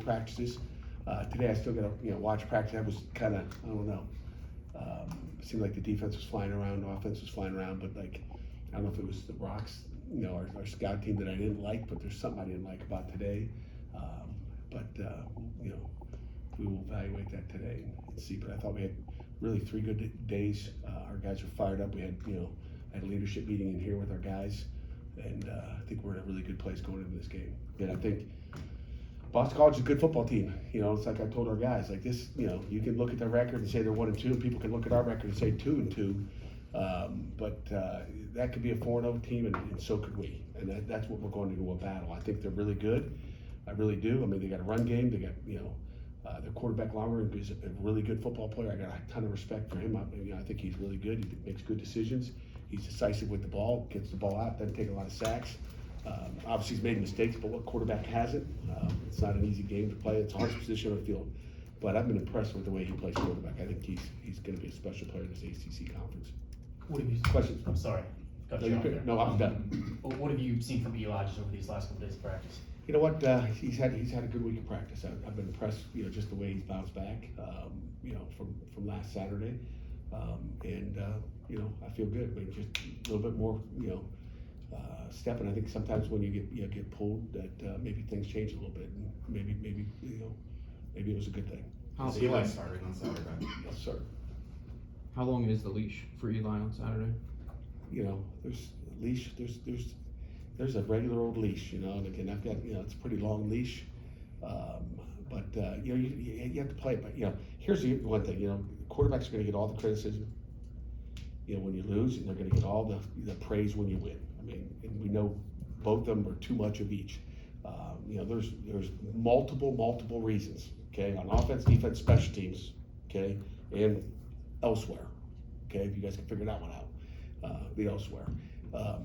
practices. Today I still got to watch practice. I was kind of, I don't know. It seemed like the defense was flying around, the offense was flying around, but like I don't know if it was the Rocks, our scout team that I didn't like, but there's something I didn't like about today. We will evaluate that today and see. But I thought we had really 3 good days. Our guys were fired up. We had had a leadership meeting in here with our guys, and I think we're in a really good place going into this game. And I think Boston College is a good football team. It's like I told our guys, like this, you can look at their record and say they're 1-2, and people can look at our record and say 2-2. But that could be a 4-0 team, and so could we. And that's what we're going into a battle. I think they're really good. I really do. I mean, they got a run game. They got, their quarterback Longer is a really good football player. I got a ton of respect for him. I think he's really good. He makes good decisions. He's decisive with the ball, gets the ball out, doesn't take a lot of sacks. Obviously, he's made mistakes, but what quarterback hasn't? It's not an easy game to play. It's a hard position on the field. But I've been impressed with the way he plays quarterback. I think he's going to be a special player in this ACC conference. What have you? Questions? I'm sorry. No, I'm done. What have you seen from Eli just over these last couple days of practice? You know what? He's had a good week of practice. I've been impressed. Just the way he's bounced back. From last Saturday, I feel good. I mean, just a little bit more. Step. And I think sometimes when you get pulled, that maybe things change a little bit, and maybe it was a good thing. How's Eli starting on Saturday? Yes, sir. How long is the leash for Eli on Saturday? There's a leash. There's a regular old leash. And again, I've got it's a pretty long leash. But you have to play it. But here's the one thing. Quarterbacks are going to get all the criticism. When you lose, and they're going to get all the praise when you win. I mean, and we know both of them are too much of each. There's multiple reasons. Okay, on offense, defense, special teams. Okay, and elsewhere. Okay, if you guys can figure that one out, the elsewhere.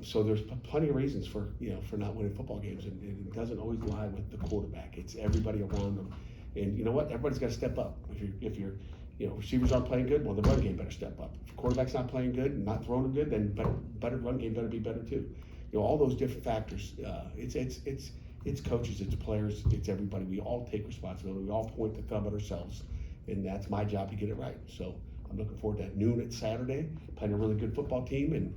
So there's plenty of reasons for not winning football games, and it doesn't always lie with the quarterback. It's everybody around them, and you know what? Everybody's got to step up. If you're receivers aren't playing good, well, the run game better step up. If the quarterback's not playing good and not throwing them good, then better run game better be better too. All those different factors. It's coaches, it's players, it's everybody. We all take responsibility. We all point the thumb at ourselves, and that's my job to get it right. So I'm looking forward to that noon at Saturday, playing a really good football team, and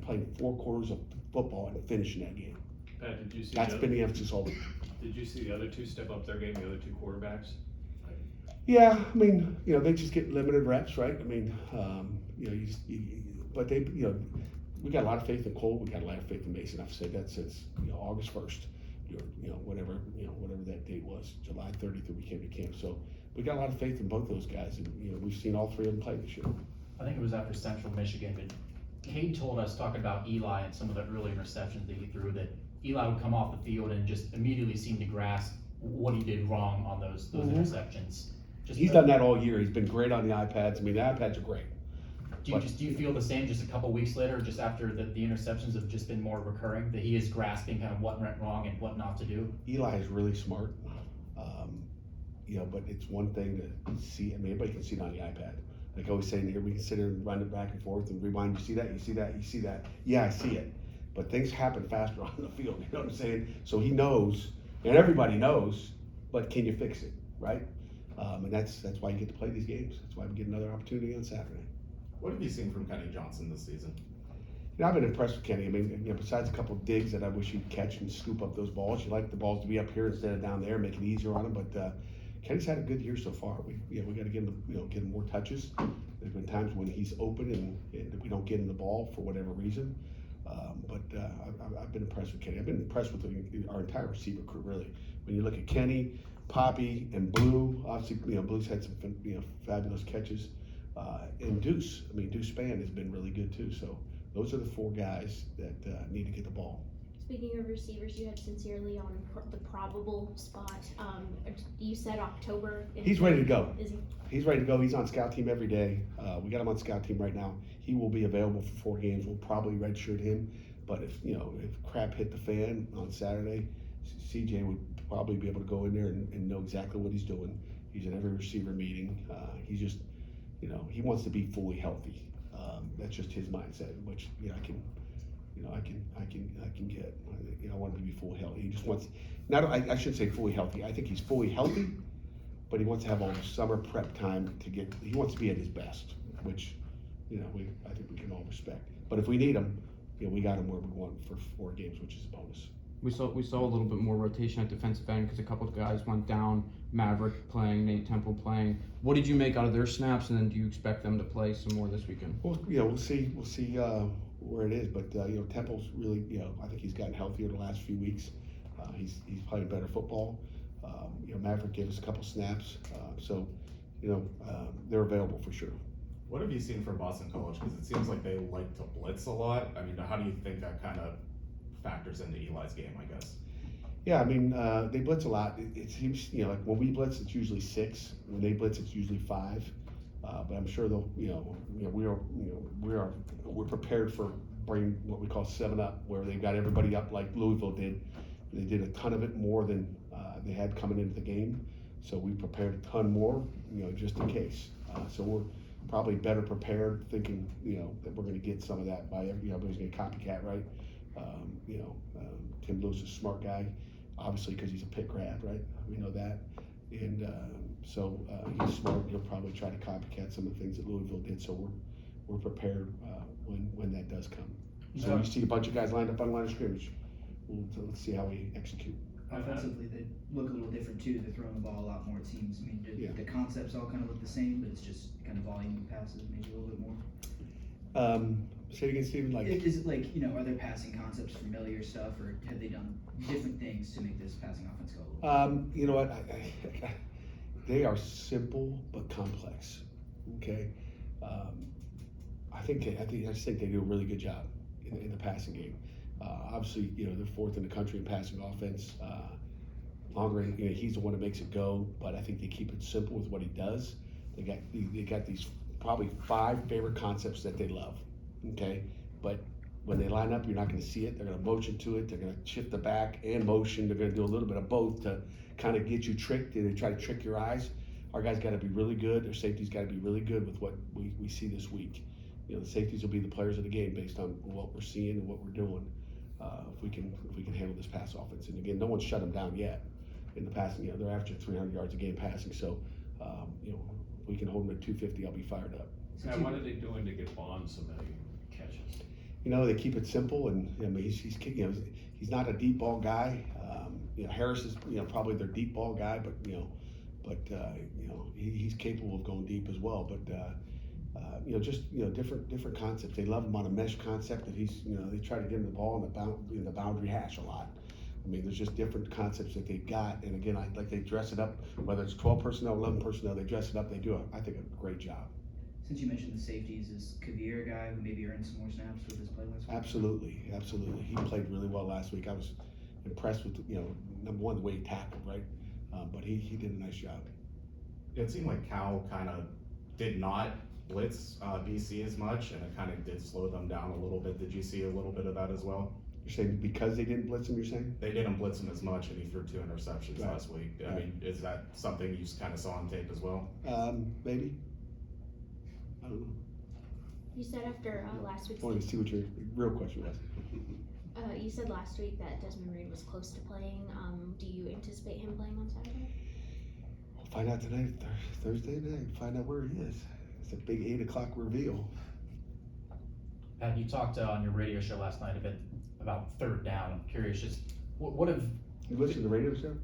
playing 4 quarters of football and finishing that game. Pat, did you see? That's been the emphasis all week. Did you see the other 2 step up their game? The other 2 quarterbacks. Yeah, I mean, they just get limited reps, right? I mean, but they, we got a lot of faith in Cole. We got a lot of faith in Mason. I've said that since August 1st, whatever that date was, July 30th that we came to camp. So we got a lot of faith in both those guys, and we've seen all 3 of them play this year. I think it was after Central Michigan, but Cade told us, talking about Eli and some of the early interceptions that he threw, that Eli would come off the field and just immediately seem to grasp what he did wrong on those interceptions. He's done that all year. He's been great on the iPads. I mean, the iPads are great. Do you feel the same just a couple weeks later, just after the interceptions have just been more recurring, that he is grasping kind of what went wrong and what not to do? Eli is really smart, but it's one thing to see. I mean, everybody can see it on the iPad. Like I always say in here, we can sit here and run it back and forth and rewind. You see that? You see that? You see that? Yeah, I see it. But things happen faster on the field. You know what I'm saying? So he knows, and everybody knows. But can you fix it? Right? And that's why you get to play these games. That's why we get another opportunity on Saturday. What have you seen from Kenny Johnson this season? I've been impressed with Kenny. I mean, besides a couple of digs that I wish he'd catch and scoop up those balls, you like the balls to be up here instead of down there, make it easier on him. But Kenny's had a good year so far. We got to get him, get him more touches. There's been times when he's open and we don't get him the ball for whatever reason. But I've been impressed with Kenny. I've been impressed with our entire receiver crew, really. When you look at Kenny, Poppy, and Blue, obviously, Blue's had some fabulous catches. And Deuce, Deuce Spann has been really good too. So those are the 4 guys that need to get the ball. Speaking of receivers, you had Sincerely on the probable spot. You said October. He's ready to go. Is he? He's ready to go. He's on scout team every day. We got him on scout team right now. He will be available for 4 games. We'll probably redshirt him. But if crap hit the fan on Saturday, CJ would probably be able to go in there and know exactly what he's doing. He's at every receiver meeting. He's just, he wants to be fully healthy. That's just his mindset, which I can you know, I can get. You know, I want him to be fully healthy. He just wants, I shouldn't say fully healthy. I think he's fully healthy, but he wants to have all the summer prep time to get. He wants to be at his best, which, you know, I think we can all respect. But if we need him, you know, we got him where we want for 4 games, which is a bonus. We saw a little bit more rotation at defensive end because a couple of guys went down. Maverick playing, Nate Temple playing. What did you make out of their snaps, and then do you expect them to play some more this weekend? Well, you know, we'll see where it is, but you know, Temple's really, you know, I think he's gotten healthier the last few weeks. He's playing better football. You know, Maverick gave us a couple snaps, so you know, they're available for sure. What have you seen from Boston College? Because it seems like they like to blitz a lot. I mean, how do you think that kind of factors into Eli's game, I guess? Yeah, I mean, they blitz a lot. It seems, you know, like when we blitz, it's usually 6. When they blitz, it's usually 5. But I'm sure they'll, we're prepared for bringing what we call 7-up, where they've got everybody up like Louisville did. They did a ton of it more than they had coming into the game. So we prepared a ton more, you know, just in case. So we're probably better prepared, thinking, you know, that we're going to get some of that by, you know, everybody's going to copycat, right? Tim Lewis is a smart guy, obviously, because he's a Pitt grad, right? We know that. And so he's smart. He'll probably try to copycat some of the things that Louisville did. So we're prepared when that does come. So you see a bunch of guys lined up on the line of scrimmage. Let's see how we execute. Offensively, they look a little different too. They're throwing the ball a lot more, it seems. I mean, the concepts all kind of look the same, but it's just kind of volume of passes, maybe a little bit more. Say it again, Steven. Like, is it like, you know, are their passing concepts familiar stuff, or have they done different things to make this passing offense go a little bit? you know what? They are simple but complex. Okay. I just think they do a really good job in the passing game. Obviously, you know, they're 4th in the country in passing offense. Longer, you know, he's the one that makes it go, but I think they keep it simple with what he does. They got these probably 5 favorite concepts that they love. Okay, but when they line up, you're not going to see it. They're going to motion to it. They're going to shift the back and motion. They're going to do a little bit of both to kind of get you tricked. They try to trick your eyes. Our guys got to be really good. Their safety's got to be really good with what we see this week. You know, the safeties will be the players of the game based on what we're seeing and what we're doing. If we can handle this pass offense, and again, no one's shut them down yet in the passing. You know, they're averaging 300 yards a game passing. So, you know, if we can hold them at 250, I'll be fired up. Now, what are they doing to get Bond so many catches? You know, they keep it simple, and I mean, he's you know, he's not a deep ball guy. You know, Harris is, you know, probably their deep ball guy, but you know, he's capable of going deep as well. But you know, just, you know, different concepts. They love him on a mesh concept that he's, you know, they try to get him the ball in the boundary hash a lot. I mean, there's just different concepts that they've got, and again, they dress it up. Whether it's 12 personnel, 11 personnel, they dress it up. They do, I think, a great job. Since you mentioned the safeties, is Kavir a guy who maybe earned some more snaps with his play last week? Absolutely. He played really well last week. I was impressed with, you know, number one, the way he tackled, right? But he did a nice job. It seemed like Cal kind of did not blitz BC as much, and it kind of did slow them down a little bit. Did you see a little bit of that as well? You're saying because they didn't blitz him, you're saying? They didn't blitz him as much, and he threw 2 interceptions Right. last week. I Right. mean, is that something you kind of saw on tape as well? Maybe. I don't know. You said after last week's I wanted to see what your real question was. you said last week that Desmond Reed was close to playing. Do you anticipate him playing on Saturday? We'll find out tonight, Thursday night, find out where he is. It's a big 8 o'clock reveal. Pat, you talked on your radio show last night a bit about 3rd down. I'm curious, just what have, You listen to the radio show?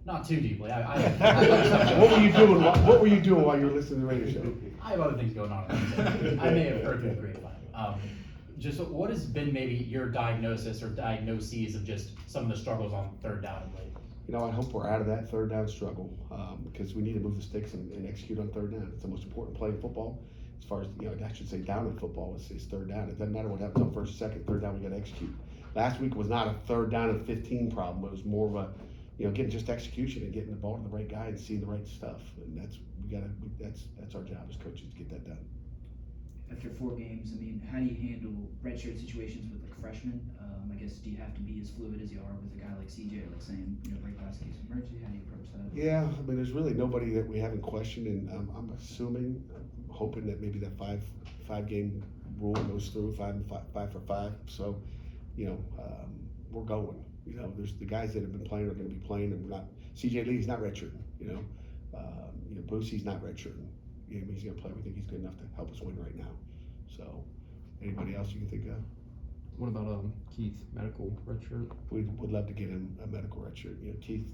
not too deeply, What were you doing? What were you doing while you were listening to the radio show? I have other things going on. I may have heard through the grapevine. Just what has been maybe your diagnosis or diagnoses of just some of the struggles on 3rd down of late? You know, I hope we're out of that 3rd down struggle, because we need to move the sticks and execute on 3rd down. It's the most important play in football. As far as, you know, I should say down in football, it's 3rd down. It doesn't matter what happens on 1st, 2nd, 3rd down, we got to execute. Last week was not a 3rd down and 15 problem. It was more of a, you know, getting just execution and getting the ball to the right guy and seeing the right stuff. And that's our job as coaches to get that done. After 4 games, I mean, how do you handle redshirt situations with like freshmen? I guess, do you have to be as fluid as you are with a guy like CJ, like saying, you know, break pass case of emergency? How do you approach that? Yeah, I mean, there's really nobody that we haven't questioned, and I'm hoping that maybe that five game rule goes through, 5 for 5. So, we're going. There's the guys that have been playing are going to be playing, and we're not. CJ Lee's not redshirting. Boosie's not redshirting. He's going to play. We think he's good enough to help us win right now. So, anybody else you can think of? What about Keith, medical redshirt? We would love to get him a medical redshirt. Keith,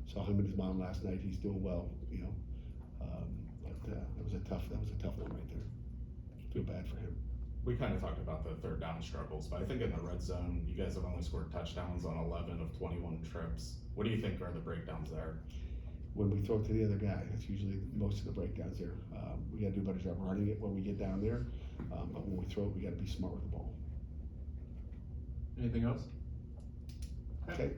saw him and his mom last night. He's doing well. But that was a tough one right there. Feel bad for him. We kind of talked about the third down struggles, but I think in the red zone, you guys have only scored touchdowns on 11 of 21 trips. What do you think are the breakdowns there? When we throw it to the other guy, that's usually most of the breakdowns there. We got to do a better job running it when we get down there, but when we throw it, we got to be smart with the ball. Anything else? Okay.